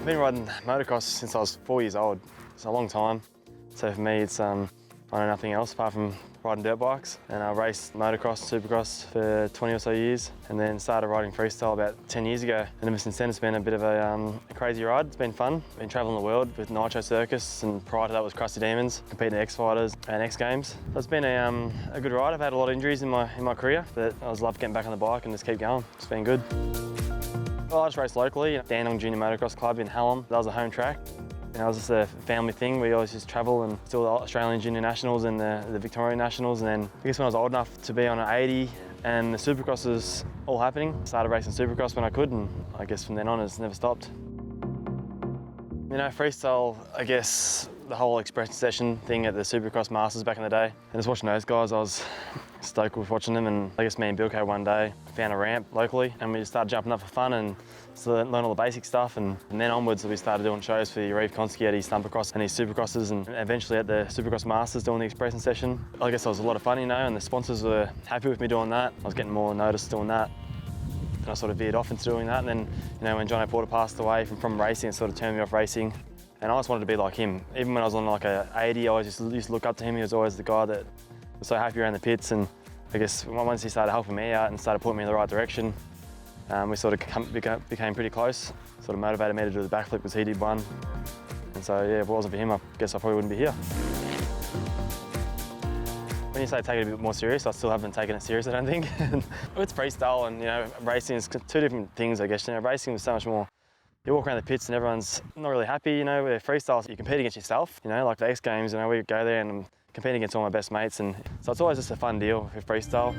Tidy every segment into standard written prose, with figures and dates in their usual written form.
I've been riding motocross since I was 4 years old. It's a long time. So for me, it's I know nothing else apart from riding dirt bikes. And I raced motocross, supercross for 20 or so years, and then started riding freestyle about 10 years ago. And ever since then, it's been a bit of a crazy ride. It's been fun. Been traveling the world with Nitro Circus, and prior to that was Krusty Demons, competing at X Fighters and X Games. So it's been a good ride. I've had a lot of injuries in my career, but I just love getting back on the bike and just keep going. It's been good. Well, I just raced locally at Dandenong Junior Motocross Club in Hallam. That was a home track. It was just a family thing. We always just travel and still the Australian Junior Nationals and the Victorian Nationals. And then I guess when I was old enough to be on an 80 and the Supercross was all happening, I started racing Supercross when I could, and I guess from then on it's never stopped. You know, freestyle, I guess the whole expression session thing at the Supercross Masters back in the day. And just watching those guys, I was stoked with watching them. And I guess me and Bilko one day found a ramp locally and we just started jumping up for fun and so learn all the basic stuff, and then onwards we started doing shows for Reeve Konski at his Thumpercross and his Supercrosses, and eventually at the Supercross Masters doing the expression session. I guess it was a lot of fun, you know, and the sponsors were happy with me doing that. I was getting more notice doing that. And I sort of veered off into doing that, and then, you know, when Johnny Porter passed away from racing, it sort of turned me off racing. And I just wanted to be like him. Even when I was on like a 80, I always just used to look up to him. He was always the guy that was so happy around the pits, and I guess once he started helping me out and started putting me in the right direction, we sort of became pretty close. Sort of motivated me to do the backflip because he did one. And so yeah, if it wasn't for him, I guess I probably wouldn't be here. When you say take it a bit more serious, I still haven't taken it serious, I don't think. It's freestyle, and you know, racing is two different things, I guess. You know, racing was so much more. You walk around the pits and everyone's not really happy, you know. With freestyle, you compete against yourself, you know, like the X Games, you know, we go there and I'm competing against all my best mates, and so it's always just a fun deal with freestyle.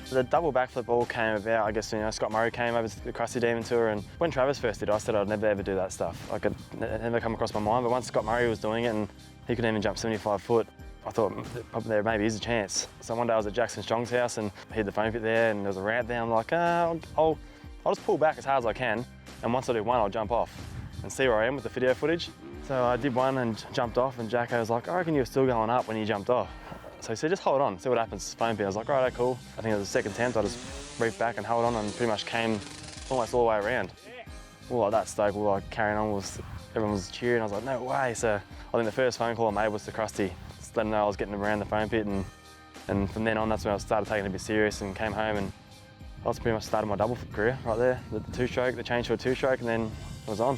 The double backflip all came about, I guess, you know, Scott Murray came over to the Krusty Demon Tour, and when Travis first did it, I said I'd never ever do that stuff. It never come across my mind, but once Scott Murray was doing it and he could even jump 75 foot, I thought probably there maybe is a chance. So one day I was at Jackson Strong's house and he had the foam pit there and there was a ramp there. I'm like, I'll just pull back as hard as I can, and once I do one, I'll jump off and see where I am with the video footage. So I did one and jumped off, and Jacko was like, I reckon you were still going up when you jumped off. So he said, just hold on, see what happens, foam pit. I was like, right, cool. I think it was the second attempt, I just reefed back and held on and pretty much came almost all the way around. All like that stoke, all like carrying on, everyone was cheering. I was like, no way. So I think the first phone call I made was to Krusty, just letting him know I was getting around the foam pit, and from then on, that's when I started taking it a bit serious and came home, and I was pretty much started my double flip career right there. The two-stroke, the change to a two-stroke, and then it was on.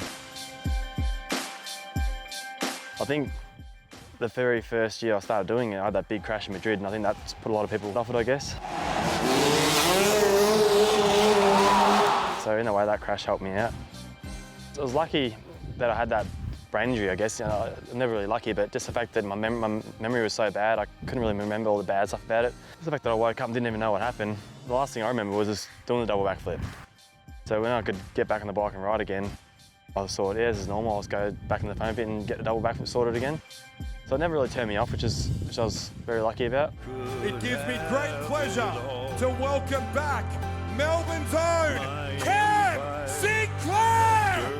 I think the very first year I started doing it, I had that big crash in Madrid, and I think that's put a lot of people off it, I guess. So in a way, that crash helped me out. I was lucky that I had that brain injury, I guess. You know, I'm never really lucky, but just the fact that my memory was so bad, I couldn't really remember all the bad stuff about it. Just the fact that I woke up and didn't even know what happened. The last thing I remember was just doing the double backflip. So when I could get back on the bike and ride again, I just thought, yeah, this is normal. I'll just go back in the foam pit and get the double backflip sorted again. So it never really turned me off, which I was very lucky about. It gives me great pleasure to welcome back Melbourne's own Cam Sinclair!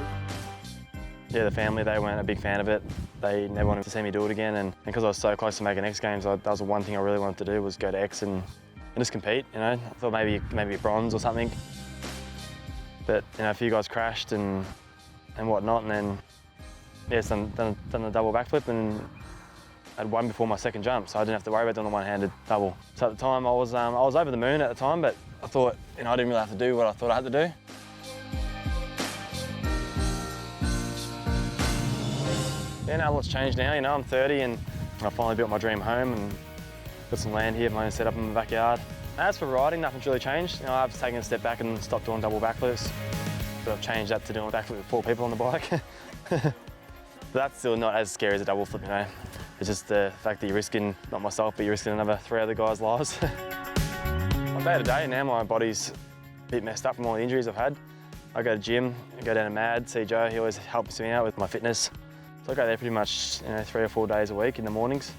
Yeah, the family, they weren't a big fan of it. They never wanted to see me do it again, and because I was so close to making X Games, that was the one thing I really wanted to do, was go to X and just compete, you know. I thought maybe bronze or something. But, you know, a few guys crashed and whatnot, and then, yeah, done the double backflip, and I had one before my second jump, so I didn't have to worry about doing the one-handed double. So at the time, I was over the moon at the time, but I thought, you know, I didn't really have to do what I thought I had to do. Yeah, now a lot's changed now, you know, I'm 30 and I finally built my dream home and got some land here, my own setup in the backyard. As for riding, nothing's really changed. You know, I've taken a step back and stopped doing double backflips, but I've changed that to doing a backflip with 4 people on the bike. But that's still not as scary as a double flip, you know. It's just the fact that you're risking, not myself, but you're risking another 3 other guys' lives. I'm day to day now, my body's a bit messed up from all the injuries I've had. I go to gym, I go down to Mad, see Joe, he always helps me out with my fitness. So I go there pretty much, you know, 3 or 4 days a week in the mornings.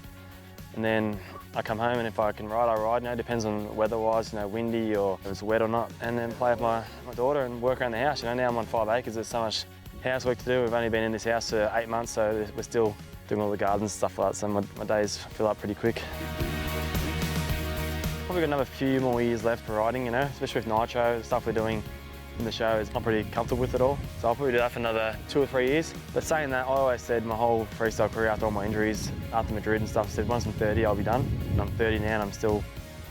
And then I come home, and if I can ride, I ride. You know, depends on weather-wise, you know, windy or if it's wet or not. And then play with my daughter and work around the house. You know, now I'm on 5 acres, there's so much housework to do. We've only been in this house for 8 months, so we're still doing all the gardens and stuff like that, so my days fill up pretty quick. Probably got another few more years left for riding, you know, especially with Nitro, the stuff we're doing in the show, I'm pretty comfortable with it all. So I'll probably do that for another 2 or 3 years. But saying that, I always said my whole freestyle career after all my injuries, after Madrid and stuff, I said once I'm 30, I'll be done. And I'm 30 now and I'm still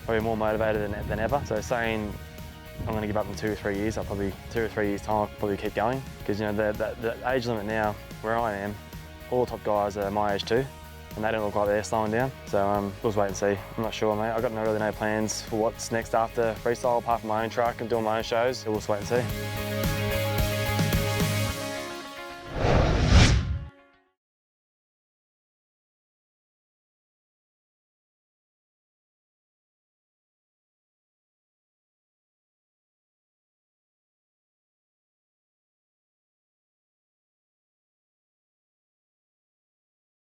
probably more motivated than ever. So saying I'm going to give up in 2 or 3 years, 2 or 3 years time, I'll probably keep going. Because you know, the age limit now, where I am, all the top guys are my age too. And they don't look like they're slowing down. So we'll just wait and see. I'm not sure, mate. I've got really no plans for what's next after freestyle, apart from my own truck and doing my own shows. So we'll just wait and see.